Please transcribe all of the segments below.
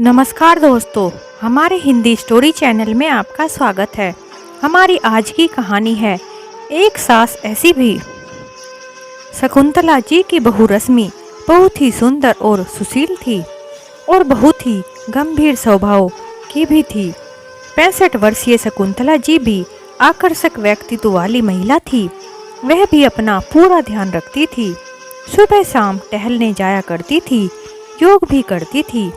नमस्कार दोस्तों, हमारे हिंदी स्टोरी चैनल में आपका स्वागत है। हमारी आज की कहानी है एक सास ऐसी भी। शकुंतला जी की बहू रश्मि बहुत ही सुंदर और सुशील थी और बहुत ही गंभीर स्वभाव की भी थी। 65 वर्षीय शकुंतला जी भी आकर्षक व्यक्तित्व वाली महिला थी। वह भी अपना पूरा ध्यान रखती थी। सुबह शाम टहलने जाया करती थी, योग भी करती थी।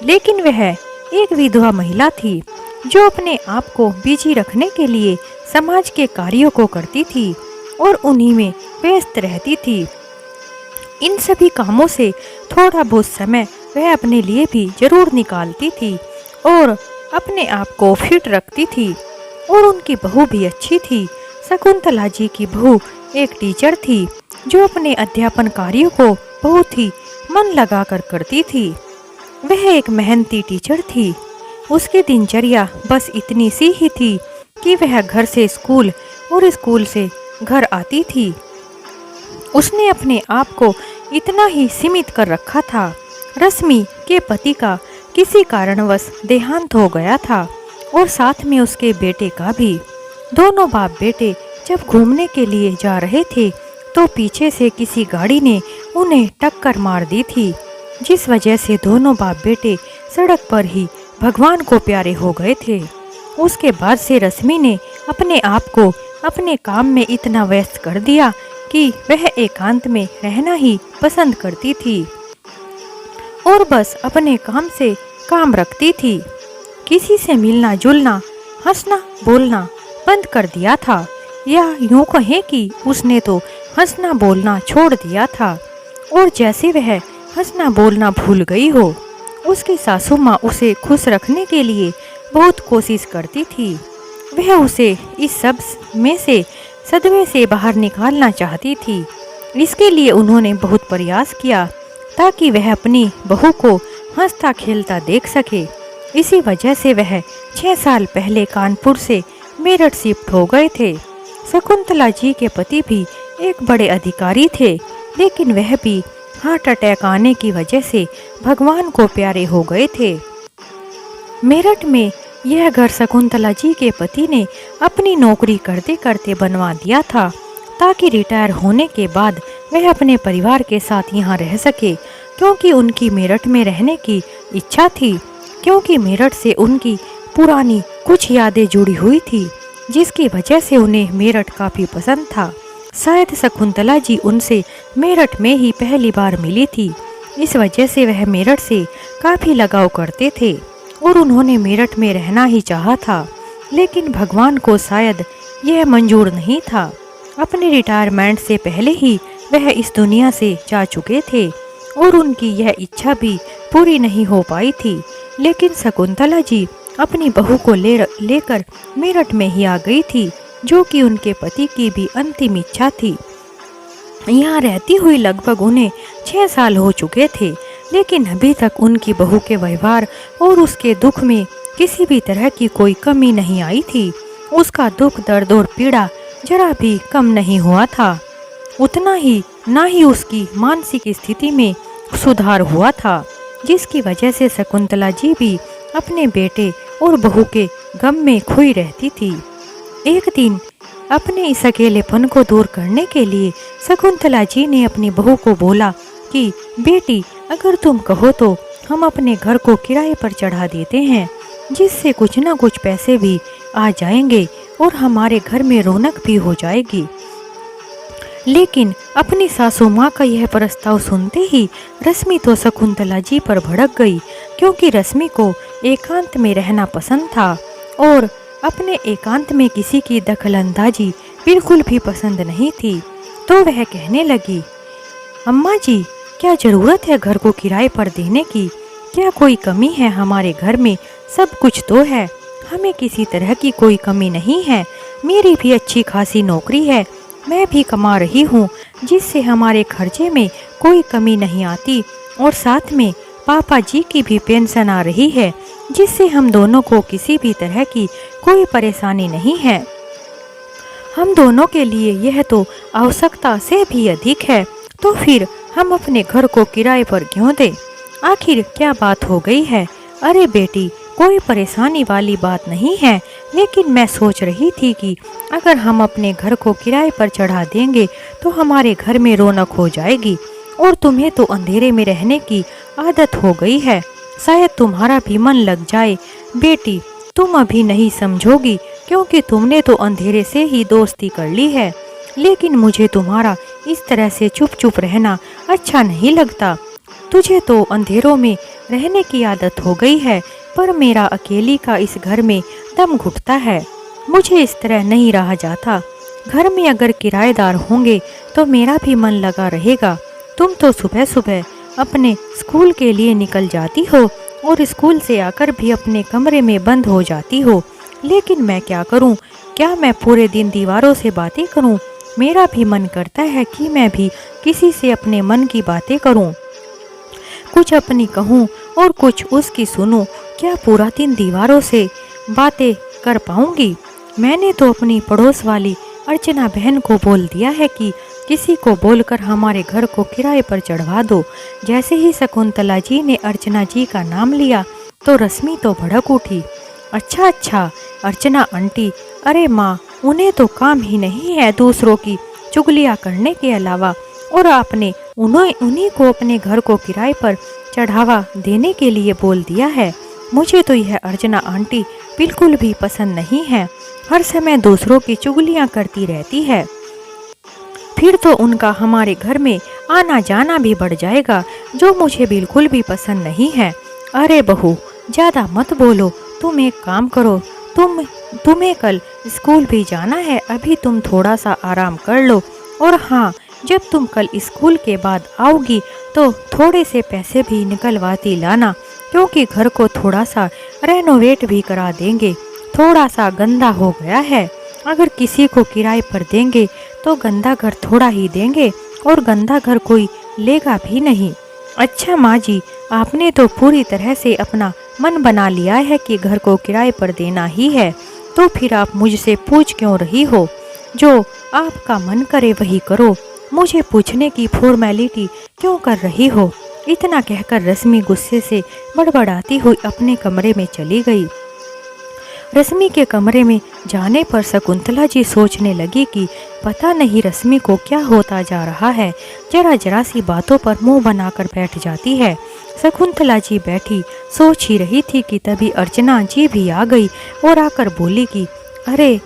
लेकिन वह एक विधवा महिला थी जो अपने आप को बिजी रखने के लिए समाज के कार्यों को करती थी और उन्हीं में व्यस्त रहती थी। इन सभी कामों से थोड़ा बहुत समय वह अपने लिए भी जरूर निकालती थी और अपने आप को फिट रखती थी। और उनकी बहू भी अच्छी थी। शकुंतला जी की बहू एक टीचर थी जो अपने अध्यापन कार्यों को बहुत ही मन लगाकर करती थी। वह एक मेहनती टीचर थी। उसकी दिनचर्या बस इतनी सी ही थी कि वह घर से स्कूल और स्कूल से घर आती थी। उसने अपने आप को इतना ही सीमित कर रखा था। रश्मि के पति का किसी कारणवश देहांत हो गया था और साथ में उसके बेटे का भी। दोनों बाप बेटे जब घूमने के लिए जा रहे थे तो पीछे से किसी गाड़ी ने उन्हें टक्कर मार दी थी, जिस वजह से दोनों बाप बेटे सड़क पर ही भगवान को प्यारे हो गए थे। उसके बाद से रश्मि ने अपने आप को अपने काम में इतना व्यस्त कर दिया कि वह एकांत में रहना ही पसंद करती थी और बस अपने काम से काम रखती थी। किसी से मिलना जुलना, हंसना बोलना बंद कर दिया था, या यूं कहें कि उसने तो हंसना बोलना छोड़ दिया था। और जैसे वह हंसना बोलना भूल गई हो, उसकी सासू माँ उसे खुश रखने के लिए बहुत कोशिश करती थी। वह उसे इस सब में से सदमे से बाहर निकालना चाहती थी। इसके लिए उन्होंने बहुत प्रयास किया ताकि वह अपनी बहू को हंसता खेलता देख सके। इसी वजह से वह 6 साल पहले कानपुर से मेरठ शिफ्ट हो गए थे। शकुंतला जी के पति भी एक बड़े अधिकारी थे, लेकिन वह भी हार्ट अटैक आने की वजह से भगवान को प्यारे हो गए थे। मेरठ में यह घर शकुंतला जी के पति ने अपनी नौकरी करते करते बनवा दिया था ताकि रिटायर होने के बाद वह अपने परिवार के साथ यहाँ रह सके, क्योंकि उनकी मेरठ में रहने की इच्छा थी। क्योंकि मेरठ से उनकी पुरानी कुछ यादें जुड़ी हुई थी, जिसकी वजह से उन्हें मेरठ काफ़ी पसंद था। शायद शकुंतला जी उनसे मेरठ में ही पहली बार मिली थी, इस वजह से वह मेरठ से काफ़ी लगाव करते थे और उन्होंने मेरठ में रहना ही चाहा था। लेकिन भगवान को शायद यह मंजूर नहीं था। अपने रिटायरमेंट से पहले ही वह इस दुनिया से जा चुके थे और उनकी यह इच्छा भी पूरी नहीं हो पाई थी। लेकिन शकुंतला जी अपनी बहू को लेकर मेरठ में ही आ गई थी, जो कि उनके पति की भी अंतिम इच्छा थी। यहाँ रहती हुई लगभग उन्हें 6 साल हो चुके थे, लेकिन अभी तक उनकी बहू के व्यवहार और उसके दुख में किसी भी तरह की कोई कमी नहीं आई थी। उसका दुख, दर्द और पीड़ा जरा भी कम नहीं हुआ था। उतना ही ना ही उसकी मानसिक स्थिति में सुधार हुआ था, जिसकी वजह से शकुंतला जी भी अपने बेटे और बहू के गम में खोई रहती थी। एक दिन अपने इस अकेलेपन को दूर करने के लिए शकुंतला जी ने अपनी बहू को बोला कि बेटी, अगर तुम कहो तो हम अपने घर को किराए पर चढ़ा देते हैं, जिससे कुछ ना कुछ पैसे भी आ जाएंगे और हमारे घर में रौनक भी हो जाएगी। लेकिन अपनी सासू माँ का यह प्रस्ताव सुनते ही रश्मि तो शकुंतला जी पर भड़क गई, क्योंकि रश्मि को एकांत में रहना पसंद था और अपने एकांत में किसी की दखलंदाजी बिल्कुल भी पसंद नहीं थी। तो वह कहने लगी, अम्मा जी, क्या ज़रूरत है घर को किराए पर देने की? क्या कोई कमी है हमारे घर में? सब कुछ तो है, हमें किसी तरह की कोई कमी नहीं है। मेरी भी अच्छी खासी नौकरी है, मैं भी कमा रही हूँ, जिससे हमारे खर्चे में कोई कमी नहीं आती। और साथ में पापा जी की भी पेंशन आ रही है, जिससे हम दोनों को किसी भी तरह की कोई परेशानी नहीं है। हम दोनों के लिए यह तो आवश्यकता से भी अधिक है, तो फिर हम अपने घर को किराए पर क्यों दें? आखिर क्या बात हो गई है? अरे बेटी, कोई परेशानी वाली बात नहीं है, लेकिन मैं सोच रही थी कि अगर हम अपने घर को किराए पर चढ़ा देंगे तो हमारे घर में रौनक हो जाएगी। और तुम्हें तो अंधेरे में रहने की आदत हो गई है, शायद तुम्हारा भी मन लग जाए। बेटी, तुम अभी नहीं समझोगी क्योंकि तुमने तो अंधेरे से ही दोस्ती कर ली है, लेकिन मुझे तुम्हारा इस तरह से चुप चुप रहना अच्छा नहीं लगता। तुझे तो अंधेरों में रहने की आदत हो गई है, पर मेरा अकेली का इस घर में दम घुटता है। मुझे इस तरह नहीं रहा जाता। घर में अगर किराएदार होंगे तो मेरा भी मन लगा रहेगा। तुम तो सुबह सुबह अपने स्कूल के लिए निकल जाती हो और स्कूल से आकर भी अपने कमरे में बंद हो जाती हो, लेकिन मैं क्या करूं? क्या मैं पूरे दिन दीवारों से बातें करूं? मेरा भी मन करता है कि मैं भी किसी से अपने मन की बातें करूं, कुछ अपनी कहूं और कुछ उसकी सुनूं। क्या पूरा दिन दीवारों से बातें कर पाऊंगी? मैंने तो अपनी पड़ोस वाली अर्चना बहन को बोल दिया है कि किसी को बोलकर हमारे घर को किराए पर चढ़वा दो। जैसे ही शकुंतला जी ने अर्चना जी का नाम लिया तो रश्मि तो भड़क उठी। अच्छा अच्छा अर्चना आंटी, अरे माँ, उन्हें तो काम ही नहीं है दूसरों की चुगलियाँ करने के अलावा, और आपने उन्हीं को अपने घर को किराए पर चढ़ावा देने के लिए बोल दिया है। मुझे तो यह अर्चना आंटी बिल्कुल भी पसंद नहीं है, हर समय दूसरों की चुगलियाँ करती रहती है। फिर तो उनका हमारे घर में आना जाना भी बढ़ जाएगा, जो मुझे बिल्कुल भी पसंद नहीं है। अरे बहू, ज़्यादा मत बोलो, तुम एक काम करो, तुम्हें कल स्कूल भी जाना है, अभी तुम थोड़ा सा आराम कर लो। और हाँ, जब तुम कल स्कूल के बाद आओगी तो थोड़े से पैसे भी निकलवाती लाना, क्योंकि घर को थोड़ा सा रेनोवेट भी करा देंगे। थोड़ा सा गंदा हो गया है, अगर किसी को किराए पर देंगे तो गंदा घर थोड़ा ही देंगे, और गंदा घर कोई लेगा भी नहीं। अच्छा माँ जी, आपने तो पूरी तरह से अपना मन बना लिया है कि घर को किराए पर देना ही है, तो फिर आप मुझसे पूछ क्यों रही हो? जो आपका मन करे वही करो, मुझे पूछने की फॉर्मेलिटी क्यों कर रही हो? इतना कहकर रश्मि गुस्से से बड़बड़ाती हुई अपने कमरे में चली गई। रश्मि के कमरे में जाने पर शकुंतला जी सोचने लगी कि पता नहीं रश्मि को क्या होता जा रहा है, जरा जरा सी बातों पर मुंह बनाकर बैठ जाती है। शकुंतला जी बैठी सोच ही रही थी कि तभी अर्चना जी भी आ गई और आकर बोली कि अरे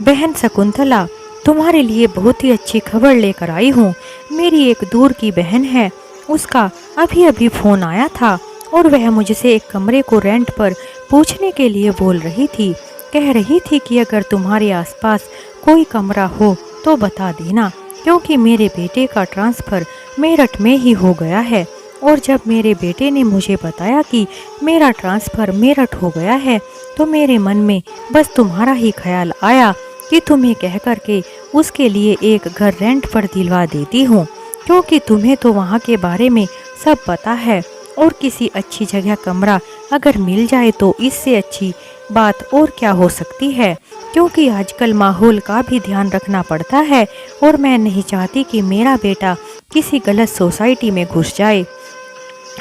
बहन शकुंतला, तुम्हारे लिए बहुत ही अच्छी खबर लेकर आई हूँ। मेरी एक दूर की बहन है, उसका अभी अभी फ़ोन आया था और वह मुझसे एक कमरे को रेंट पर पूछने के लिए बोल रही थी। कह रही थी कि अगर तुम्हारे आसपास कोई कमरा हो तो बता देना, क्योंकि मेरे बेटे का ट्रांसफ़र मेरठ में ही हो गया है। और जब मेरे बेटे ने मुझे बताया कि मेरा ट्रांसफ़र मेरठ हो गया है तो मेरे मन में बस तुम्हारा ही ख्याल आया कि तुम्हें कह कर के उसके लिए एक घर रेंट पर दिलवा देती हूँ, क्योंकि तुम्हें तो वहाँ के बारे में सब पता है। और किसी अच्छी जगह कमरा अगर मिल जाए तो इससे अच्छी बात और क्या हो सकती है, क्योंकि आजकल माहौल का भी ध्यान रखना पड़ता है और मैं नहीं चाहती कि मेरा बेटा किसी गलत सोसाइटी में घुस जाए।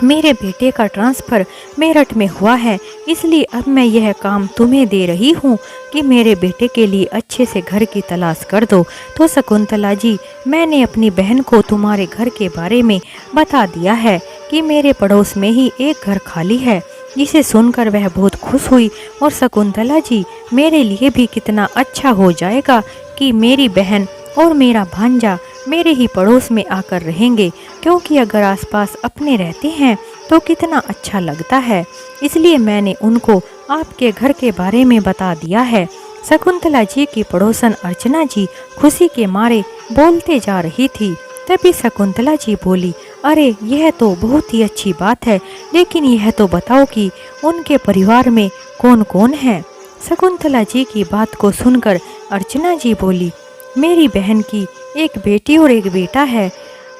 मेरे बेटे का ट्रांसफ़र मेरठ में हुआ है, इसलिए अब मैं यह काम तुम्हें दे रही हूँ कि मेरे बेटे के लिए अच्छे से घर की तलाश कर दो। तो शकुंतला जी, मैंने अपनी बहन को तुम्हारे घर के बारे में बता दिया है कि मेरे पड़ोस में ही एक घर खाली है। जिसे सुनकर वह बहुत खुश हुई। और शकुंतला जी, मेरे लिए भी कितना अच्छा हो जाएगा कि मेरी बहन और मेरा भांजा मेरे ही पड़ोस में आकर रहेंगे, क्योंकि अगर आसपास अपने रहते हैं तो कितना अच्छा लगता है। इसलिए मैंने उनको आपके घर के बारे में बता दिया है। शकुंतला जी की पड़ोसन अर्चना जी खुशी के मारे बोलते जा रही थी। तभी शकुंतला जी बोली, अरे यह तो बहुत ही अच्छी बात है, लेकिन यह तो बताओ कि उनके परिवार में कौन कौन है। शकुंतला जी की बात को सुनकर अर्चना जी बोली, मेरी बहन की एक बेटी और एक बेटा है,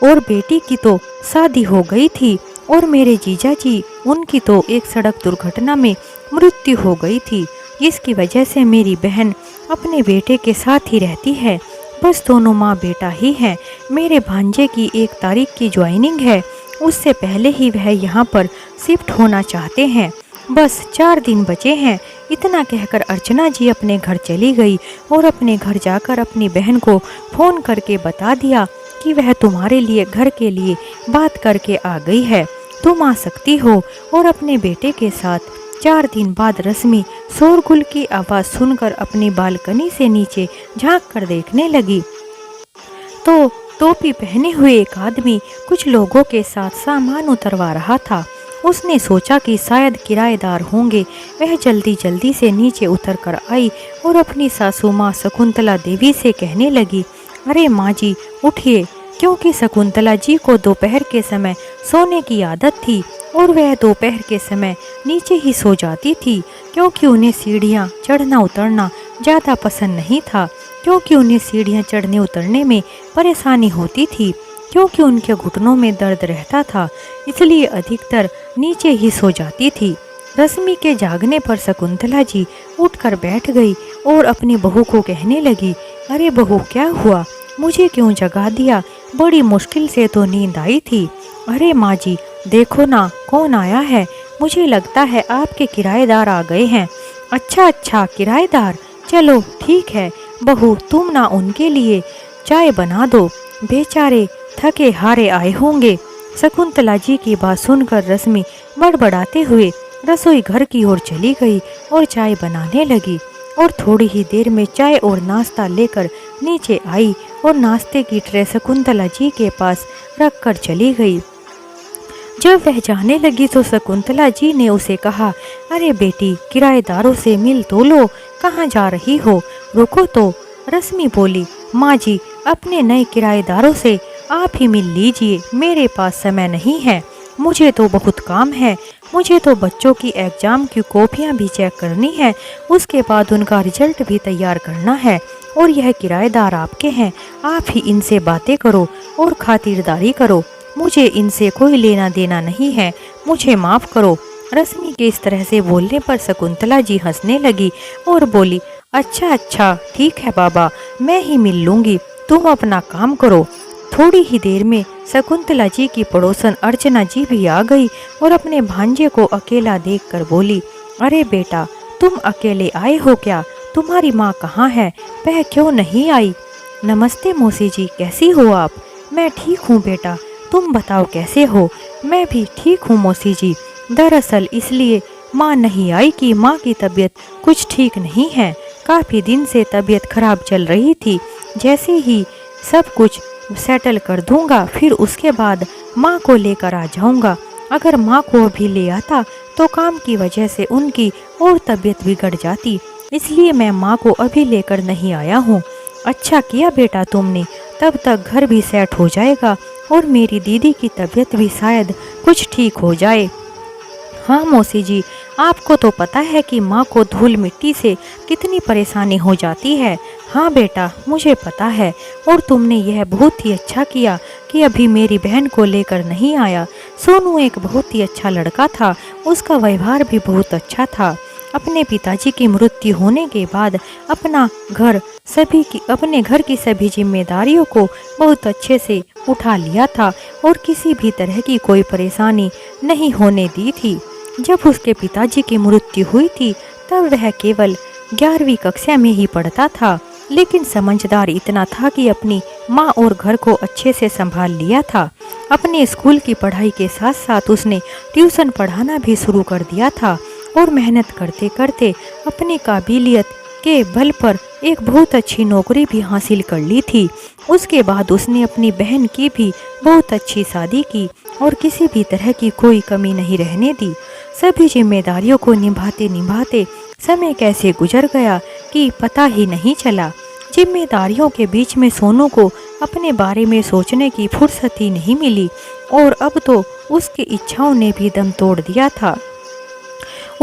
और बेटी की तो शादी हो गई थी, और मेरे जीजा जी उनकी तो एक सड़क दुर्घटना में मृत्यु हो गई थी, जिसकी वजह से मेरी बहन अपने बेटे के साथ ही रहती है। बस दोनों माँ बेटा ही हैं। मेरे भांजे की 1 तारीख की ज्वाइनिंग है, उससे पहले ही वह यहाँ पर शिफ्ट होना चाहते हैं। बस 4 दिन बचे हैं। इतना कहकर अर्चना जी अपने घर चली गई और अपने घर जाकर अपनी बहन को फ़ोन करके बता दिया कि वह तुम्हारे लिए घर के लिए बात करके आ गई है, तुम आ सकती हो। और अपने बेटे के साथ 4 दिन बाद रश्मि शोरगुल की आवाज़ सुनकर अपनी बालकनी से नीचे झांक कर देखने लगी तो टोपी पहने हुए एक आदमी कुछ लोगों के साथ सामान उतरवा रहा था। उसने सोचा कि शायद किराएदार होंगे। वह जल्दी जल्दी से नीचे उतर कर आई और अपनी सासू माँ शकुंतला देवी से कहने लगी, अरे माँ जी उठिए, क्योंकि शकुंतला जी को दोपहर के समय सोने की आदत थी और वह दोपहर के समय नीचे ही सो जाती थी, क्योंकि उन्हें सीढ़ियाँ चढ़ना उतरना ज़्यादा पसंद नहीं था, क्योंकि उन्हें सीढ़ियाँ चढ़ने उतरने में परेशानी होती थी, क्योंकि उनके घुटनों में दर्द रहता था, इसलिए अधिकतर नीचे ही सो जाती थी। रश्मि के जागने पर शकुंतला जी उठकर बैठ गई और अपनी बहू को कहने लगी, अरे बहू क्या हुआ, मुझे क्यों जगा दिया, बड़ी मुश्किल से तो नींद आई थी। अरे माँ जी देखो ना कौन आया है, मुझे लगता है आपके किराएदार आ गए हैं। अच्छा अच्छा किराएदार, चलो ठीक है बहू, तुम ना उनके लिए चाय बना दो, बेचारे थके हारे आए होंगे। शकुंतला जी की बात सुनकर रश्मि बड़बड़ाते हुए रसोई घर की ओर चली गई और चाय बनाने लगी और थोड़ी ही देर में चाय और नाश्ता लेकर नीचे आई और नाश्ते की ट्रे शकुंतला जी के पास रख कर चली गई। जब वह जाने लगी तो शकुंतला जी ने उसे कहा, अरे बेटी किराएदारों से मिल तो लो, कहाँ जा रही हो, रुको तो। रश्मि बोली, माँ जी अपने नए किराएदारों से आप ही मिल लीजिए, मेरे पास समय नहीं है, मुझे तो बहुत काम है, मुझे तो बच्चों की एग्ज़ाम की कॉपियाँ भी चेक करनी है, उसके बाद उनका रिजल्ट भी तैयार करना है, और यह किराएदार आपके हैं, आप ही इनसे बातें करो और खातिरदारी करो, मुझे इनसे कोई लेना देना नहीं है, मुझे माफ़ करो। रश्मि के इस तरह से बोलने पर शकुंतला जी हंसने लगी और बोली, अच्छा अच्छा ठीक है बाबा, मैं ही मिल लूँगी, तुम अपना काम करो। थोड़ी ही देर में शकुंतला जी की पड़ोसन अर्चना जी भी आ गई और अपने भांजे को अकेला देखकर बोली, अरे बेटा तुम अकेले आए हो क्या, तुम्हारी माँ कहाँ है, वह क्यों नहीं आई। नमस्ते मौसी जी, कैसी हो आप। मैं ठीक हूँ बेटा, तुम बताओ कैसे हो। मैं भी ठीक हूँ मौसी जी, दरअसल इसलिए माँ नहीं आई कि माँ की तबीयत कुछ ठीक नहीं है, काफ़ी दिन से तबीयत खराब चल रही थी, जैसे ही सब कुछ सेटल कर दूंगा फिर उसके बाद माँ को लेकर आ जाऊंगा। अगर माँ को भी ले आता तो काम की वजह से उनकी और तबीयत बिगड़ जाती, इसलिए मैं माँ को अभी लेकर नहीं आया हूँ। अच्छा किया बेटा तुमने, तब तक घर भी सेट हो जाएगा और मेरी दीदी की तबीयत भी शायद कुछ ठीक हो जाए। हाँ मौसी जी, आपको तो पता है कि माँ को धूल मिट्टी से कितनी परेशानी हो जाती है। हाँ बेटा मुझे पता है, और तुमने यह बहुत ही अच्छा किया कि अभी मेरी बहन को लेकर नहीं आया। सोनू एक बहुत ही अच्छा लड़का था, उसका व्यवहार भी बहुत अच्छा था। अपने पिताजी की मृत्यु होने के बाद अपने घर की सभी जिम्मेदारियों को बहुत अच्छे से उठा लिया था और किसी भी तरह की कोई परेशानी नहीं होने दी थी। जब उसके पिताजी की मृत्यु हुई थी तब वह केवल 11वीं कक्षा में ही पढ़ता था, लेकिन समझदार इतना था कि अपनी माँ और घर को अच्छे से संभाल लिया था। अपने स्कूल की पढ़ाई के साथ साथ उसने ट्यूशन पढ़ाना भी शुरू कर दिया था और मेहनत करते करते अपनी काबिलियत के बल पर एक बहुत अच्छी नौकरी भी हासिल कर ली थी। उसके बाद उसने अपनी बहन की भी बहुत अच्छी शादी की और किसी भी तरह की कोई कमी नहीं रहने दी। सभी जिम्मेदारियों को निभाते निभाते समय कैसे गुजर गया कि पता ही नहीं चला। जिम्मेदारियों के बीच में सोनू को अपने बारे में सोचने की फुर्सत ही नहीं मिली और अब तो उसकी इच्छाओं ने भी दम तोड़ दिया था।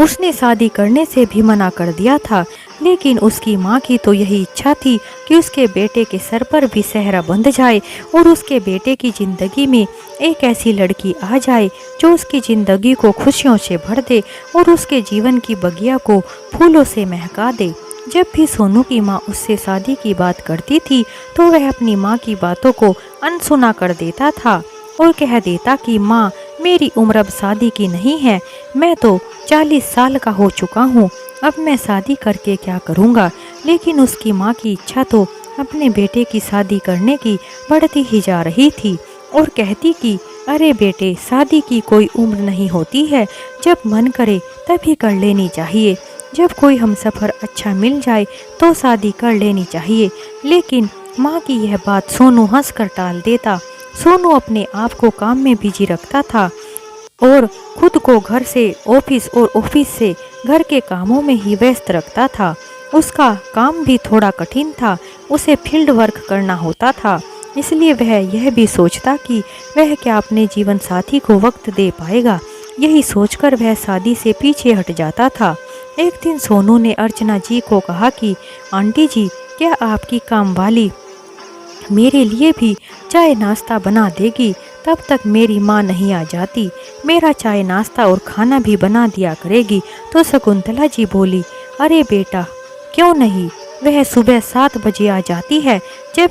उसने शादी करने से भी मना कर दिया था, लेकिन उसकी माँ की तो यही इच्छा थी कि उसके बेटे के सर पर भी सेहरा बंध जाए और उसके बेटे की ज़िंदगी में एक ऐसी लड़की आ जाए जो उसकी ज़िंदगी को खुशियों से भर दे और उसके जीवन की बगिया को फूलों से महका दे। जब भी सोनू की माँ उससे शादी की बात करती थी तो वह अपनी माँ की बातों को अनसुना कर देता था और कह देता कि माँ मेरी उम्र अब शादी की नहीं है, मैं तो 40 साल का हो चुका हूँ। अब मैं शादी करके क्या करूँगा। लेकिन उसकी माँ की इच्छा तो अपने बेटे की शादी करने की बढ़ती ही जा रही थी और कहती कि अरे बेटे, शादी की कोई उम्र नहीं होती है, जब मन करे तभी कर लेनी चाहिए। जब कोई हमसफ़र अच्छा मिल जाए तो शादी कर लेनी चाहिए। लेकिन माँ की यह बात सोनू हंसकर टाल देता। सोनू अपने आप को काम में बिजी रखता था और खुद को घर से ऑफिस और ऑफिस से घर के कामों में ही व्यस्त रखता था। उसका काम भी थोड़ा कठिन था, उसे फील्ड वर्क करना होता था, इसलिए वह यह भी सोचता कि वह क्या अपने जीवन साथी को वक्त दे पाएगा। यही सोचकर वह शादी से पीछे हट जाता था। एक दिन सोनू ने अर्चना जी को कहा कि आंटी जी, क्या आपकी कामवाली मेरे लिए भी चाय नाश्ता बना देगी? तब तक मेरी माँ नहीं आ जाती। मेरा चाय नाश्ता और खाना भी बना दिया करेगी। तो शकुंतला जी बोली, अरे बेटा, क्यों नहीं, वह सुबह 7 बजे आ जाती है। जब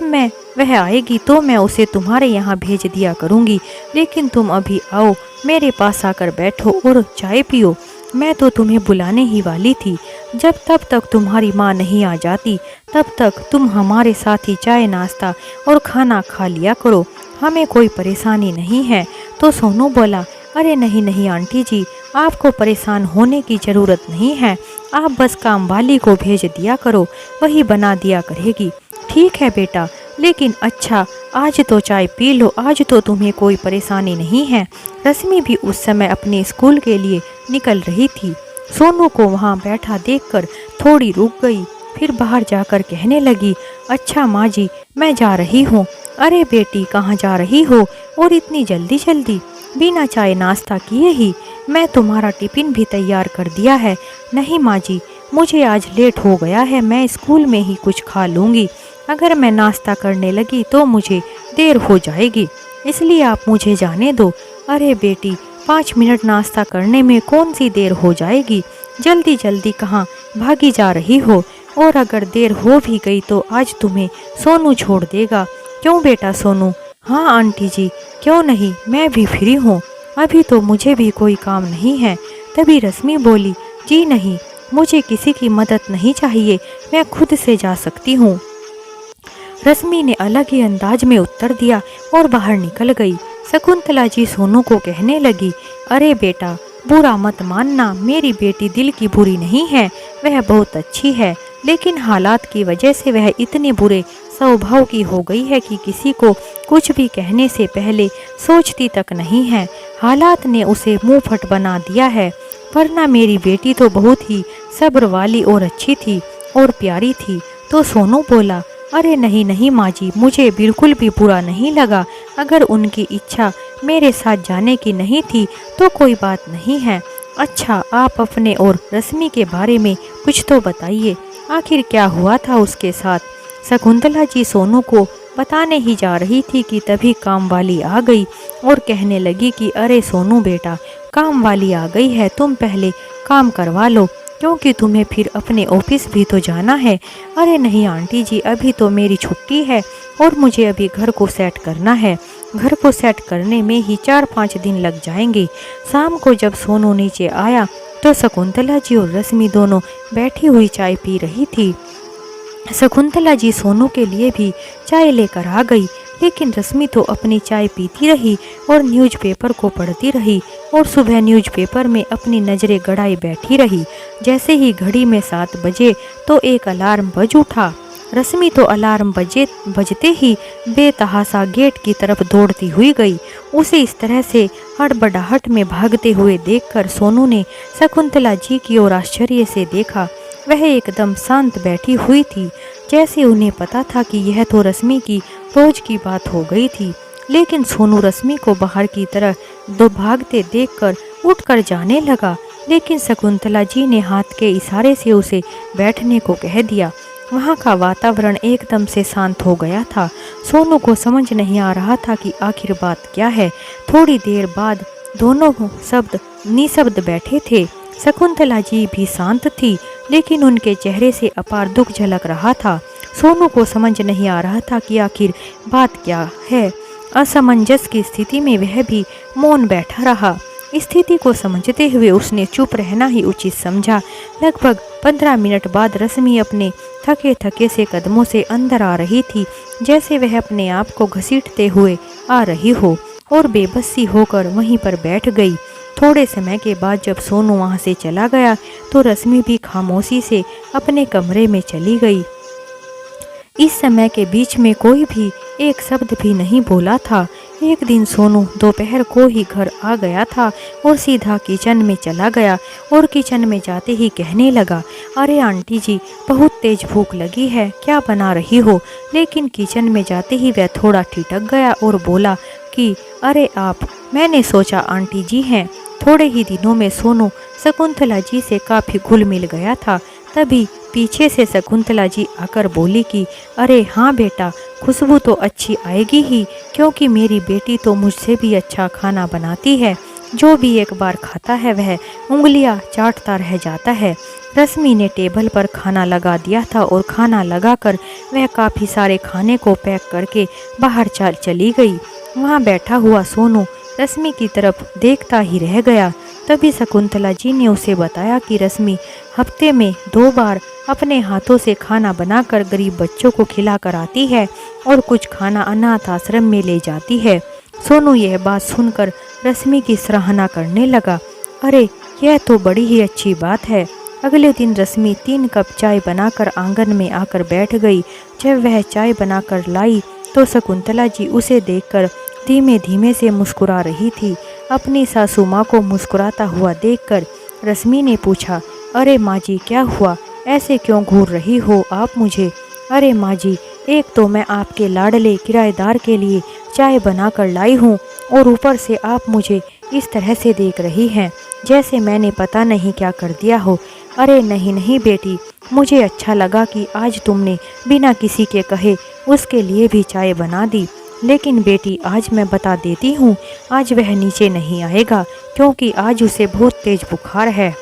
वह आएगी तो मैं उसे तुम्हारे यहाँ भेज दिया करूँगी। लेकिन तुम अभी आओ, मेरे पास आकर बैठो और चाय पियो। मैं तो तुम्हें बुलाने ही वाली थी। जब तब तक तुम्हारी माँ नहीं आ जाती, तब तक तुम हमारे साथ ही चाय नाश्ता और खाना खा लिया करो, हमें कोई परेशानी नहीं है। तो सोनू बोला, अरे नहीं नहीं आंटी जी, आपको परेशान होने की ज़रूरत नहीं है। आप बस कामवाली को भेज दिया करो, वही बना दिया करेगी। ठीक है बेटा, लेकिन अच्छा, आज तो चाय पी लो, आज तो तुम्हें कोई परेशानी नहीं है। रश्मि भी उस समय अपने स्कूल के लिए निकल रही थी। सोनू को वहाँ बैठा देखकर थोड़ी रुक गई, फिर बाहर जाकर कहने लगी, अच्छा माँ जी, मैं जा रही हूँ। अरे बेटी, कहाँ जा रही हो और इतनी जल्दी जल्दी, बिना चाय नाश्ता किए ही? मैं तुम्हारा टिफ़िन भी तैयार कर दिया है। नहीं माँ जी, मुझे आज लेट हो गया है, मैं स्कूल में ही कुछ खा लूँगी। अगर मैं नाश्ता करने लगी तो मुझे देर हो जाएगी, इसलिए आप मुझे जाने दो। अरे बेटी, 5 मिनट नाश्ता करने में कौन सी देर हो जाएगी? जल्दी जल्दी कहाँ भागी जा रही हो? और अगर देर हो भी गई तो आज तुम्हें सोनू छोड़ देगा। क्यों बेटा सोनू? हाँ आंटी जी, क्यों नहीं, मैं भी फ्री हूँ, अभी तो मुझे भी कोई काम नहीं है। तभी रश्मि बोली, जी नहीं, मुझे किसी की मदद नहीं चाहिए, मैं खुद से जा सकती हूँ। रश्मि ने अलग ही अंदाज में उत्तर दिया और बाहर निकल गई। शकुंतला जी सोनू को कहने लगी, अरे बेटा, बुरा मत मानना, मेरी बेटी दिल की बुरी नहीं है, वह बहुत अच्छी है। लेकिन हालात की वजह से वह इतने बुरे स्वभाव की हो गई है कि किसी को कुछ भी कहने से पहले सोचती तक नहीं है। हालात ने उसे मुंह फट बना दिया है, वरना मेरी बेटी तो बहुत ही सब्र वाली और अच्छी थी और प्यारी थी। तो सोनू बोला, अरे नहीं नहीं माँ जी, मुझे बिल्कुल भी बुरा नहीं लगा। अगर उनकी इच्छा मेरे साथ जाने की नहीं थी तो कोई बात नहीं है। अच्छा, आप अपने और रश्मि के बारे में कुछ तो बताइए, आखिर क्या हुआ था उसके साथ? शकुंतला जी सोनू को बताने ही जा रही थी कि तभी काम वाली आ गई और कहने लगी कि अरे सोनू बेटा, काम वाली आ गई है, तुम पहले काम करवा लो, क्योंकि तुम्हें फिर अपने ऑफिस भी तो जाना है। अरे नहीं आंटी जी, अभी तो मेरी छुट्टी है और मुझे अभी घर को सेट करना है। घर को सेट करने में ही 4-5 दिन लग जाएंगे। शाम को जब सोनू नीचे आया तो शकुंतला जी और रश्मि दोनों बैठी हुई चाय पी रही थी। शकुंतला जी सोनू के लिए भी चाय लेकर आ गई, लेकिन रश्मि तो अपनी चाय पीती रही और न्यूज़पेपर को पढ़ती रही और सुबह न्यूज़पेपर में अपनी नज़रें गड़ाई बैठी रही। जैसे ही घड़ी में 7 बजे तो एक अलार्म बज उठा। रश्मि तो अलार्म बजते ही बेतहाशा गेट की तरफ दौड़ती हुई गई। उसे इस तरह से हड़बड़ाहट में भागते हुए देखकर सोनू ने शकुंतला जी की ओर आश्चर्य से देखा। वह एकदम शांत बैठी हुई थी, जैसे उन्हें पता था कि यह तो रश्मि की रोज की बात हो गई थी। लेकिन सोनू रश्मि को बाहर की तरफ भागते देखकर उठकर जाने लगा, लेकिन शकुंतला जी ने हाथ के इशारे से उसे बैठने को कह दिया। वहाँ का वातावरण एकदम से शांत हो गया था। सोनू को समझ नहीं आ रहा था कि आखिर बात क्या है। थोड़ी देर बाद दोनों निशब्द बैठे थे। शकुंतला जी भी शांत थी, लेकिन उनके चेहरे से अपार दुख झलक रहा था। सोनू को समझ नहीं आ रहा था कि आखिर बात क्या है। असमंजस की स्थिति में वह भी मौन बैठा रहा। स्थिति को समझते हुए उसने चुप रहना ही उचित समझा। लगभग 15 मिनट बाद रश्मि अपने थके थके से कदमों से अंदर आ रही थी, जैसे वह अपने आप को घसीटते हुए आ रही हो, और बेबस सी होकर वहीं पर बैठ गई। थोड़े समय के बाद जब सोनू वहां से चला गया तो रश्मि भी खामोशी से अपने कमरे में चली गई। इस समय के बीच में कोई भी एक शब्द भी नहीं बोला था। एक दिन सोनू दोपहर को ही घर आ गया था और सीधा किचन में चला गया, और किचन में जाते ही कहने लगा, अरे आंटी जी, बहुत तेज भूख लगी है, क्या बना रही हो? लेकिन किचन में जाते ही वह थोड़ा ठिठक गया और बोला कि अरे आप, मैंने सोचा आंटी जी हैं। थोड़े ही दिनों में सोनू शकुंतला जी से काफ़ी घुल मिल गया था। तभी पीछे से शकुंतला जी आकर बोली कि अरे हाँ बेटा, खुशबू तो अच्छी आएगी ही, क्योंकि मेरी बेटी तो मुझसे भी अच्छा खाना बनाती है। जो भी एक बार खाता है वह उंगलियां चाटता रह जाता है। रश्मि ने टेबल पर खाना लगा दिया था और खाना लगाकर वह काफ़ी सारे खाने को पैक करके बाहर चली गई। वहाँ बैठा हुआ सोनू रश्मि की तरफ देखता ही रह गया। तभी शकुंतला जी ने उसे बताया कि रश्मि हफ्ते में 2 बार अपने हाथों से खाना बनाकर गरीब बच्चों को खिला कर आती है और कुछ खाना अनाथ आश्रम में ले जाती है। सोनू यह बात सुनकर रश्मि की सराहना करने लगा। अरे यह तो बड़ी ही अच्छी बात है। अगले दिन रश्मि 3 कप चाय बनाकर आंगन में आकर बैठ गई। जब वह चाय बनाकर लाई तो शकुंतला जी उसे देखकर धीमे धीमे से मुस्कुरा रही थी। अपनी सासू माँ को मुस्कुराता हुआ देखकर रश्मि ने पूछा, अरे माँ जी, क्या हुआ? ऐसे क्यों घूर रही हो आप मुझे? अरे माँ जी, एक तो मैं आपके लाडले किराएदार के लिए चाय बनाकर लाई हूँ, और ऊपर से आप मुझे इस तरह से देख रही हैं जैसे मैंने पता नहीं क्या कर दिया हो। अरे नहीं नहीं बेटी, मुझे अच्छा लगा कि आज तुमने बिना किसी के कहे उसके लिए भी चाय बना दी। लेकिन बेटी, आज मैं बता देती हूँ, आज वह नीचे नहीं आएगा, क्योंकि आज उसे बहुत तेज बुखार है।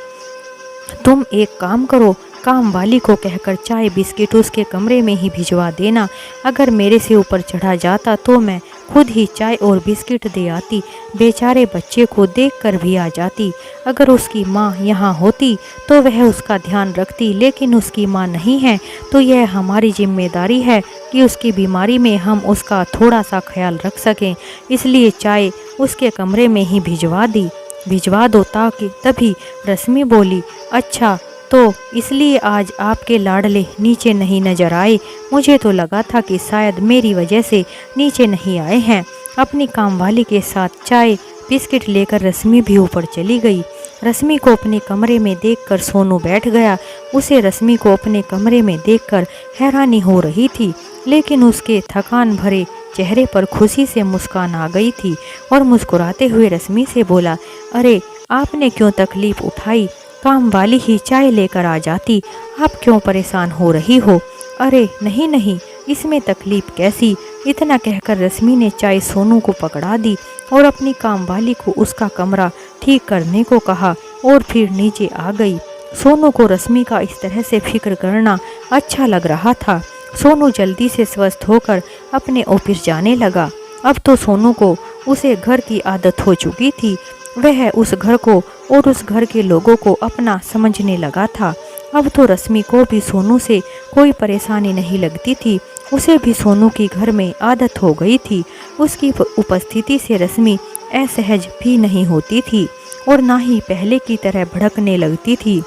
तुम एक काम करो, काम वाली को कहकर चाय बिस्किट उसके कमरे में ही भिजवा देना। अगर मेरे से ऊपर चढ़ा जाता तो मैं खुद ही चाय और बिस्किट दे आती, बेचारे बच्चे को देखकर भी आ जाती। अगर उसकी माँ यहाँ होती तो वह उसका ध्यान रखती, लेकिन उसकी माँ नहीं है, तो यह हमारी जिम्मेदारी है कि उसकी बीमारी में हम उसका थोड़ा सा ख्याल रख सकें। इसलिए चाय उसके कमरे में ही भिजवा दो ताकि। तभी रश्मि बोली, अच्छा तो इसलिए आज आपके लाडले नीचे नहीं नजर आए। मुझे तो लगा था कि शायद मेरी वजह से नीचे नहीं आए हैं। अपनी कामवाली के साथ चाय बिस्किट लेकर रश्मि भी ऊपर चली गई। रश्मि को अपने कमरे में देखकर सोनू बैठ गया। उसे रश्मि को अपने कमरे में देखकर हैरानी हो रही थी, लेकिन उसके थकान भरे चेहरे पर खुशी से मुस्कान आ गई थी, और मुस्कुराते हुए रश्मि से बोला, अरे आपने क्यों तकलीफ उठाई? काम वाली ही चाय लेकर आ जाती, आप क्यों परेशान हो रही हो? अरे नहीं नहीं, इसमें तकलीफ कैसी? इतना कहकर रश्मि ने चाय सोनू को पकड़ा दी और अपनी कामवाली को उसका कमरा ठीक करने को कहा, और फिर नीचे आ गई। सोनू को रश्मि का इस तरह से फिक्र करना अच्छा लग रहा था। सोनू जल्दी से स्वस्थ होकर अपने ऑफिस जाने लगा। अब तो सोनू को उसे घर की आदत हो चुकी थी। वह उस घर को और उस घर के लोगों को अपना समझने लगा था। अब तो रश्मि को भी सोनू से कोई परेशानी नहीं लगती थी। उसे भी सोनू की घर में आदत हो गई थी। उसकी उपस्थिति से रश्मि असहज भी नहीं होती थी और ना ही पहले की तरह भड़कने लगती थी,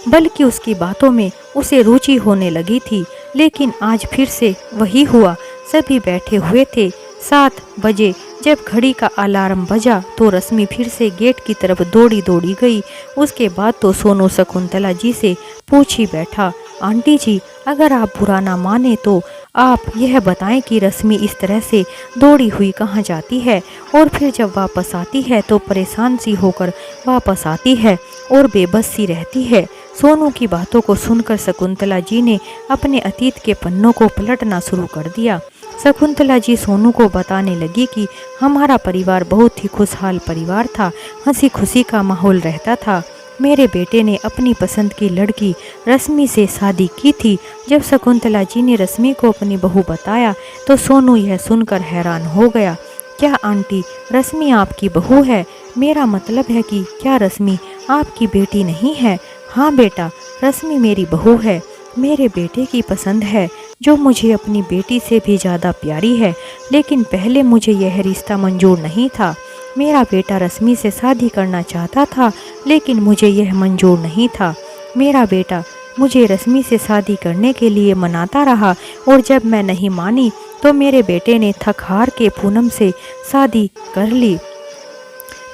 बल्कि उसकी बातों में उसे रुचि होने लगी थी। लेकिन आज फिर से वही हुआ। सभी बैठे हुए थे। 7 बजे जब घड़ी का अलार्म बजा तो रश्मि फिर से गेट की तरफ दौड़ी गई। उसके बाद तो सोनू शकुंतला जी से पूछ ही बैठा, आंटी जी, अगर आप बुरा ना माने तो आप यह बताएं कि रश्मि इस तरह से दौड़ी हुई कहाँ जाती है, और फिर जब वापस आती है तो परेशान सी होकर वापस आती है और बेबस सी रहती है। सोनू की बातों को सुनकर शकुंतला जी ने अपने अतीत के पन्नों को पलटना शुरू कर दिया। शकुंतला जी सोनू को बताने लगी कि हमारा परिवार बहुत ही खुशहाल परिवार था, हंसी खुशी का माहौल रहता था। मेरे बेटे ने अपनी पसंद की लड़की रश्मि से शादी की थी। जब शकुंतला जी ने रश्मि को अपनी बहू बताया तो सोनू यह सुनकर हैरान हो गया। क्या आंटी, रश्मि आपकी बहू है? मेरा मतलब है कि क्या रश्मि आपकी बेटी नहीं है? हाँ बेटा, रश्मि मेरी बहू है। मेरे बेटे की पसंद है, जो मुझे अपनी बेटी से भी ज़्यादा प्यारी है। लेकिन पहले मुझे यह रिश्ता मंजूर नहीं था। मेरा बेटा रश्मि से शादी करना चाहता था, लेकिन मुझे यह मंजूर नहीं था। मेरा बेटा मुझे रश्मि से शादी करने के लिए मनाता रहा और जब मैं नहीं मानी तो मेरे बेटे ने थक हार के पूनम से शादी कर ली।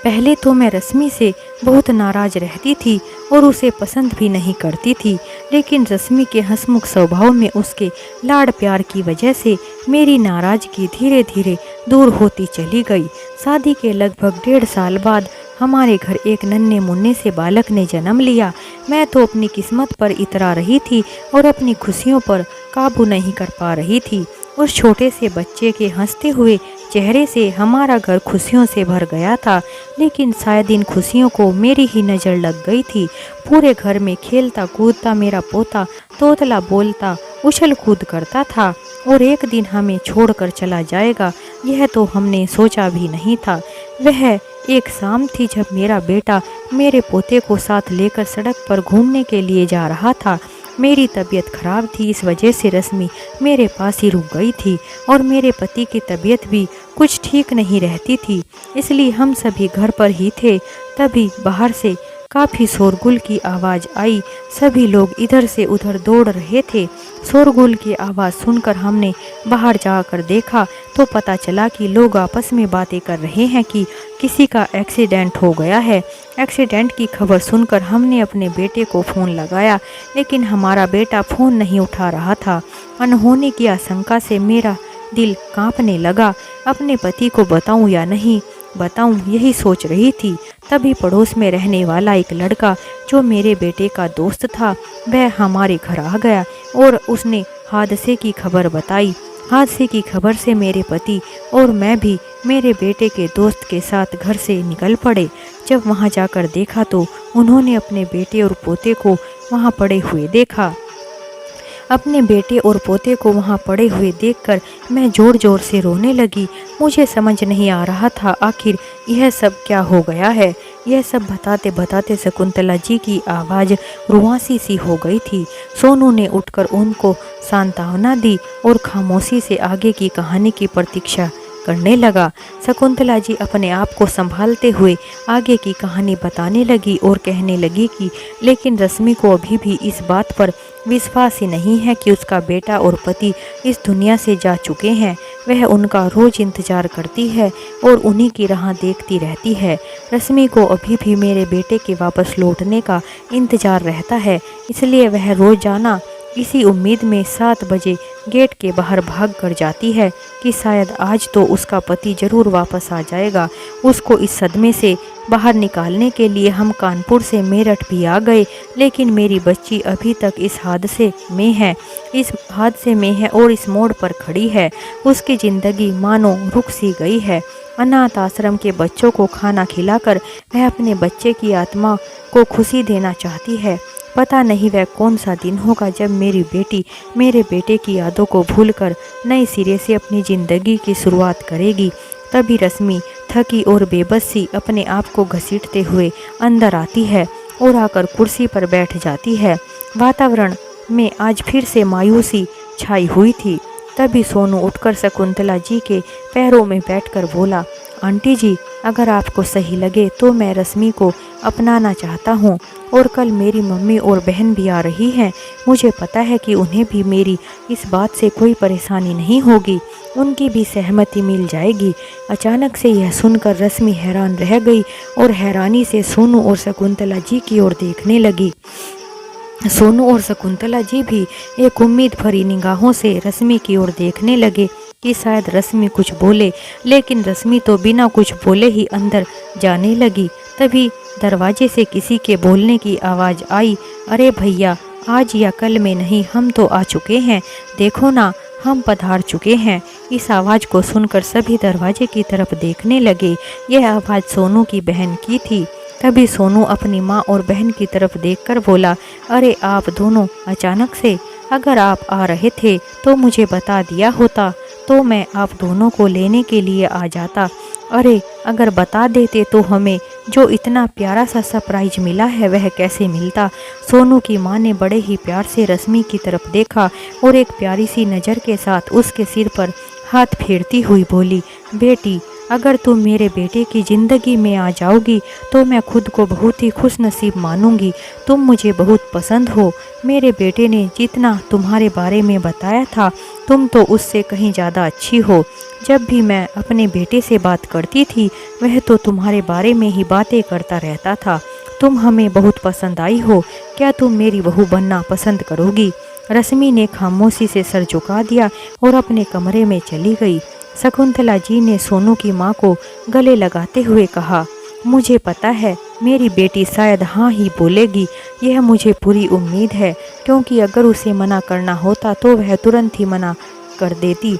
पहले तो मैं रश्मि से बहुत नाराज़ रहती थी और उसे पसंद भी नहीं करती थी, लेकिन रश्मि के हंसमुख स्वभाव में उसके लाड़ प्यार की वजह से मेरी नाराज़गी धीरे धीरे दूर होती चली गई। शादी के लगभग 1.5 साल बाद हमारे घर एक नन्हे मुन्ने से बालक ने जन्म लिया। मैं तो अपनी किस्मत पर इतरा रही थी और अपनी खुशियों पर काबू नहीं कर पा रही थी। उस छोटे से बच्चे के हंसते हुए चेहरे से हमारा घर खुशियों से भर गया था, लेकिन शायद इन खुशियों को मेरी ही नज़र लग गई थी। पूरे घर में खेलता कूदता मेरा पोता तोतला बोलता उछल कूद करता था और एक दिन हमें छोड़कर चला जाएगा, यह तो हमने सोचा भी नहीं था। वह एक शाम थी जब मेरा बेटा मेरे पोते को साथ लेकर सड़क पर घूमने के लिए जा रहा था। मेरी तबीयत खराब थी, इस वजह से रश्मि मेरे पास ही रुक गई थी और मेरे पति की तबीयत भी कुछ ठीक नहीं रहती थी, इसलिए हम सभी घर पर ही थे। तभी बाहर से काफ़ी शोरगुल की आवाज़ आई। सभी लोग इधर से उधर दौड़ रहे थे। शोरगुल की आवाज़ सुनकर हमने बाहर जाकर देखा तो पता चला कि लोग आपस में बातें कर रहे हैं कि किसी का एक्सीडेंट हो गया है। एक्सीडेंट की खबर सुनकर हमने अपने बेटे को फ़ोन लगाया, लेकिन हमारा बेटा फ़ोन नहीं उठा रहा था। अनहोनी की आशंका से मेरा दिल कांपने लगा। अपने पति को बताऊं या नहीं बताऊं, यही सोच रही थी। तभी पड़ोस में रहने वाला एक लड़का जो मेरे बेटे का दोस्त था, वह हमारे घर आ गया और उसने हादसे की खबर बताई। हादसे की खबर से मेरे पति और मैं भी मेरे बेटे के दोस्त के साथ घर से निकल पड़े। जब वहां जाकर देखा तो उन्होंने अपने बेटे और पोते को वहां पड़े हुए देखा। अपने बेटे और पोते को वहां पड़े हुए देखकर मैं ज़ोर ज़ोर से रोने लगी। मुझे समझ नहीं आ रहा था आखिर यह सब क्या हो गया है। यह सब बताते बताते शकुंतला जी की आवाज़ रुआसी सी हो गई थी। सोनू ने उठकर उनको सांत्वना दी और खामोशी से आगे की कहानी की प्रतीक्षा करने लगा। शकुंतला जी अपने आप को संभालते हुए आगे की कहानी बताने लगी और कहने लगी कि लेकिन रश्मि को अभी भी इस बात पर विश्वास ही नहीं है कि उसका बेटा और पति इस दुनिया से जा चुके हैं। वह उनका रोज इंतजार करती है और उन्हीं की राह देखती रहती है। रश्मि को अभी भी मेरे बेटे के वापस लौटने का इंतजार रहता है, इसलिए वह रोजाना इसी उम्मीद में 7 बजे गेट के बाहर भाग कर जाती है कि शायद आज तो उसका पति जरूर वापस आ जाएगा। उसको इस सदमे से बाहर निकालने के लिए हम कानपुर से मेरठ भी आ गए, लेकिन मेरी बच्ची अभी तक इस हादसे में है और इस मोड़ पर खड़ी है। उसकी ज़िंदगी मानो रुक सी गई है। अनाथ आश्रम के बच्चों को खाना खिलाकर वह अपने बच्चे की आत्मा को खुशी देना चाहती है। पता नहीं वह कौन सा दिन होगा जब मेरी बेटी मेरे बेटे की यादों को भूलकर नए सिरे से अपनी ज़िंदगी की शुरुआत करेगी। तभी रश्मि थकी और बेबस सी अपने आप को घसीटते हुए अंदर आती है और आकर कुर्सी पर बैठ जाती है। वातावरण में आज फिर से मायूसी छाई हुई थी। तभी सोनू उठकर शकुंतला जी के पैरों में बैठकर बोला, आंटी जी, अगर आपको सही लगे तो मैं रश्मि को अपनाना चाहता हूँ और कल मेरी मम्मी और बहन भी आ रही हैं। मुझे पता है कि उन्हें भी मेरी इस बात से कोई परेशानी नहीं होगी, उनकी भी सहमति मिल जाएगी। अचानक से यह सुनकर रश्मि हैरान रह गई और हैरानी से सोनू और शकुंतला जी की ओर देखने लगी। सोनू और शकुंतला जी भी एक उम्मीद भरी निगाहों से रश्मि की ओर देखने लगे कि शायद रश्मि कुछ बोले, लेकिन रश्मि तो बिना कुछ बोले ही अंदर जाने लगी। तभी दरवाजे से किसी के बोलने की आवाज़ आई, अरे भैया, आज या कल में नहीं, हम तो आ चुके हैं, देखो ना, हम पधार चुके हैं। इस आवाज़ को सुनकर सभी दरवाजे की तरफ देखने लगे। यह आवाज़ सोनू की बहन की थी। तभी सोनू अपनी माँ और बहन की तरफ देखकर बोला, अरे आप दोनों अचानक से? अगर आप आ रहे थे तो मुझे बता दिया होता तो मैं आप दोनों को लेने के लिए आ जाता। अरे अगर बता देते तो हमें जो इतना प्यारा सा सरप्राइज मिला है वह कैसे मिलता। सोनू की माँ ने बड़े ही प्यार से रश्मि की तरफ देखा और एक प्यारी सी नज़र के साथ उसके सिर पर हाथ फेरती हुई बोली, बेटी अगर तुम मेरे बेटे की ज़िंदगी में आ जाओगी तो मैं खुद को बहुत ही खुश नसीब मानूंगी। तुम मुझे बहुत पसंद हो। मेरे बेटे ने जितना तुम्हारे बारे में बताया था तुम तो उससे कहीं ज़्यादा अच्छी हो। जब भी मैं अपने बेटे से बात करती थी वह तो तुम्हारे बारे में ही बातें करता रहता था। तुम हमें बहुत पसंद आई हो। क्या तुम मेरी बहू बनना पसंद करोगी? रश्मि ने खामोशी से सर झुका दिया और अपने कमरे में चली गई। शकुंतला जी ने सोनू की माँ को गले लगाते हुए कहा, मुझे पता है मेरी बेटी शायद हाँ ही बोलेगी, यह मुझे पूरी उम्मीद है, क्योंकि अगर उसे मना करना होता तो वह तुरंत ही मना कर देती।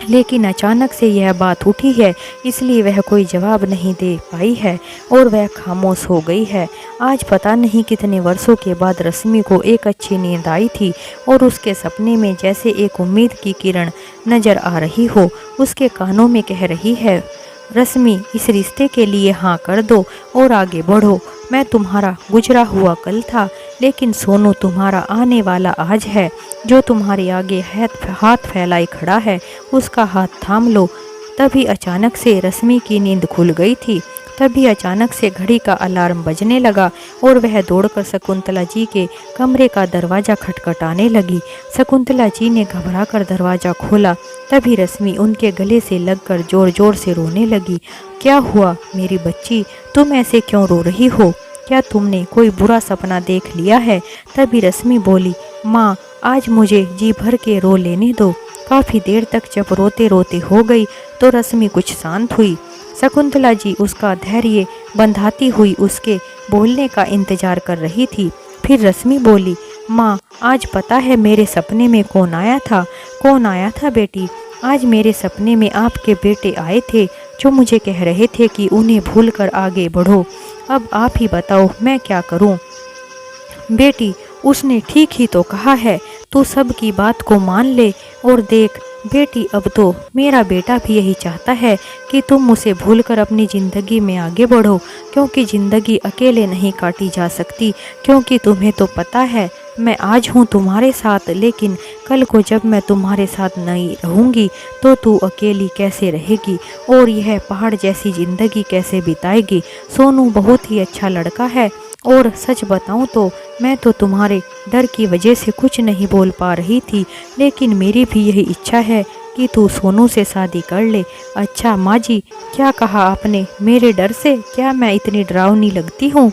लेकिन अचानक से यह बात उठी है इसलिए वह कोई जवाब नहीं दे पाई है और वह खामोश हो गई है। आज पता नहीं कितने वर्षों के बाद रश्मि को एक अच्छी नींद आई थी और उसके सपने में जैसे एक उम्मीद की किरण नजर आ रही हो। उसके कानों में कह रही है, रश्मि इस रिश्ते के लिए हाँ कर दो और आगे बढ़ो। मैं तुम्हारा गुजरा हुआ कल था लेकिन सोनू तुम्हारा आने वाला आज है। जो तुम्हारे आगे हाथ फैलाए खड़ा है उसका हाथ थाम लो। तभी अचानक से रश्मि की नींद खुल गई थी। तभी अचानक से घड़ी का अलार्म बजने लगा और वह दौड़कर शकुंतला जी के कमरे का दरवाज़ा खटखटाने लगी। शकुंतला जी ने घबराकर दरवाज़ा खोला। तभी रश्मि उनके गले से लगकर जोर जोर से रोने लगी। क्या हुआ मेरी बच्ची, तुम ऐसे क्यों रो रही हो? क्या तुमने कोई बुरा सपना देख लिया है? तभी रश्मि बोली, माँ आज मुझे जी भर के रो लेने दो। काफ़ी देर तक जब रोते रोते हो गई तो रश्मि कुछ शांत हुई। शकुंतला जी उसका धैर्य बंधाती हुई उसके बोलने का इंतजार कर रही थी। फिर रश्मि बोली, माँ आज पता है मेरे सपने में कौन आया था? कौन आया था बेटी? आज मेरे सपने में आपके बेटे आए थे जो मुझे कह रहे थे कि उन्हें भूलकर आगे बढ़ो। अब आप ही बताओ मैं क्या करूं? बेटी उसने ठीक ही तो कहा है, तू सबकी बात को मान ले और देख बेटी अब तो मेरा बेटा भी यही चाहता है कि तुम उसे भूलकर अपनी ज़िंदगी में आगे बढ़ो, क्योंकि ज़िंदगी अकेले नहीं काटी जा सकती। क्योंकि तुम्हें तो पता है मैं आज हूँ तुम्हारे साथ, लेकिन कल को जब मैं तुम्हारे साथ नहीं रहूँगी तो तू अकेली कैसे रहेगी और यह पहाड़ जैसी ज़िंदगी कैसे बिताएगी। सोनू बहुत ही अच्छा लड़का है और सच बताऊं तो मैं तो तुम्हारे डर की वजह से कुछ नहीं बोल पा रही थी, लेकिन मेरी भी यही इच्छा है कि तू सोनू से शादी कर ले। अच्छा माँ जी, क्या कहा आपने? मेरे डर से? क्या मैं इतनी डरावनी लगती हूँ?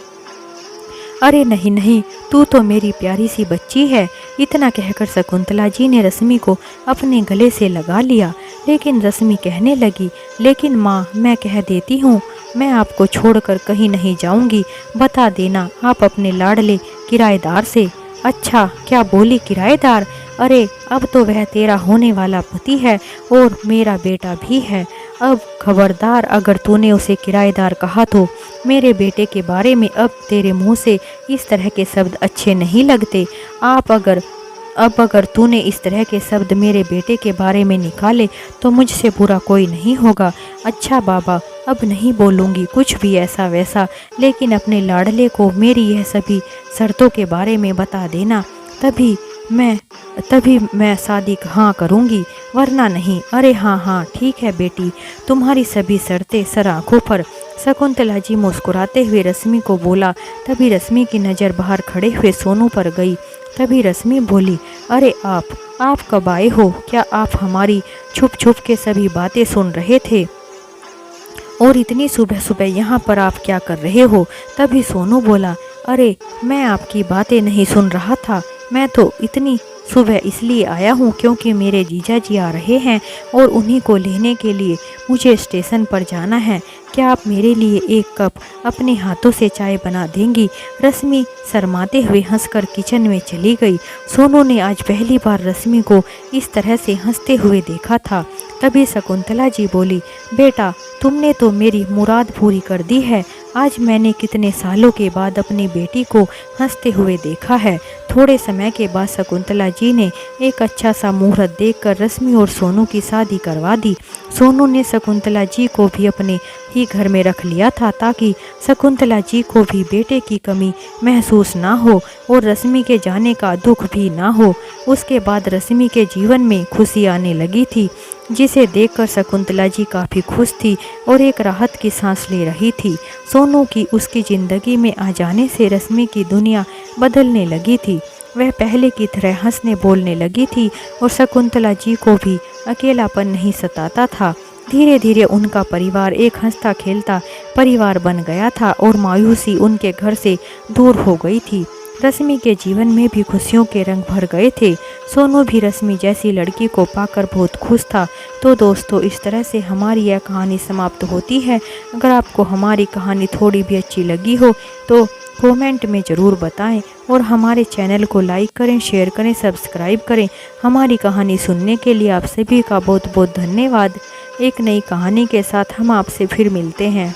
अरे नहीं नहीं, तू तो मेरी प्यारी सी बच्ची है। इतना कहकर शकुंतला जी ने रश्मि को अपने गले से लगा लिया। लेकिन रश्मि कहने लगी, लेकिन माँ मैं कह देती हूँ मैं आपको छोड़कर कहीं नहीं जाऊंगी। बता देना आप अपने लाडले किराएदार से। अच्छा क्या बोली किराएदार? अरे अब तो वह तेरा होने वाला पति है और मेरा बेटा भी है। अब खबरदार अगर तूने उसे किराएदार कहा तो मेरे बेटे के बारे में अब तेरे मुंह से इस तरह के शब्द अच्छे नहीं लगते। अब अगर तूने इस तरह के शब्द मेरे बेटे के बारे में निकाले तो मुझसे बुरा कोई नहीं होगा। अच्छा बाबा अब नहीं बोलूँगी कुछ भी ऐसा वैसा, लेकिन अपने लाडले को मेरी यह सभी शर्तों के बारे में बता देना, तभी मैं शादी हाँ करूँगी, वरना नहीं। अरे हाँ हाँ ठीक है बेटी, तुम्हारी सभी शर्तें सर आँखों पर। शकुंतला जी मुस्कुराते हुए रश्मि को बोला। तभी रश्मि की नज़र बाहर खड़े हुए सोनू पर गई। तभी रश्मि बोली, अरे आप कब आए हो? क्या आप हमारी छुप छुप के सभी बातें सुन रहे थे? और इतनी सुबह सुबह यहाँ पर आप क्या कर रहे हो? तभी सोनू बोला, अरे मैं आपकी बातें नहीं सुन रहा था, मैं तो इतनी सुबह इसलिए आया हूँ क्योंकि मेरे जीजा जी आ रहे हैं और उन्हीं को लेने के लिए मुझे स्टेशन पर जाना है। क्या आप मेरे लिए एक कप अपने हाथों से चाय बना देंगी? रश्मि शर्माते हुए हंसकर किचन में चली गई। सोनू ने आज पहली बार रश्मि को इस तरह से हंसते हुए देखा था। तभी शकुंतला जी बोली, बेटा तुमने तो मेरी मुराद पूरी कर दी है। आज मैंने कितने सालों के बाद अपनी बेटी को हंसते हुए देखा है। थोड़े समय के बाद शकुंतला जी ने एक अच्छा सा मुहूर्त देखकर रश्मि और सोनू की शादी करवा दी। सोनू ने शकुंतला जी को भी अपने ही घर में रख लिया था ताकि शकुंतला जी को भी बेटे की कमी महसूस ना हो और रश्मि के जाने का दुख भी ना हो। उसके बाद रश्मि के जीवन में खुशी आने लगी थी, जिसे देखकर शकुंतला जी काफ़ी खुश थी और एक राहत की सांस ले रही थी। सोनू की उसकी ज़िंदगी में आ जाने से रश्मि की दुनिया बदलने लगी थी। वह पहले की तरह हंसने बोलने लगी थी और शकुंतला जी को भी अकेलापन नहीं सताता था। धीरे धीरे उनका परिवार एक हंसता खेलता परिवार बन गया था और मायूसी उनके घर से दूर हो गई थी। रश्मि के जीवन में भी खुशियों के रंग भर गए थे। सोनू भी रश्मि जैसी लड़की को पाकर बहुत खुश था। तो दोस्तों, इस तरह से हमारी यह कहानी समाप्त होती है। अगर आपको हमारी कहानी थोड़ी भी अच्छी लगी हो तो कमेंट में ज़रूर बताएं और हमारे चैनल को लाइक करें, शेयर करें, सब्सक्राइब करें। हमारी कहानी सुनने के लिए आप सभी का बहुत बहुत धन्यवाद। एक नई कहानी के साथ हम आपसे फिर मिलते हैं।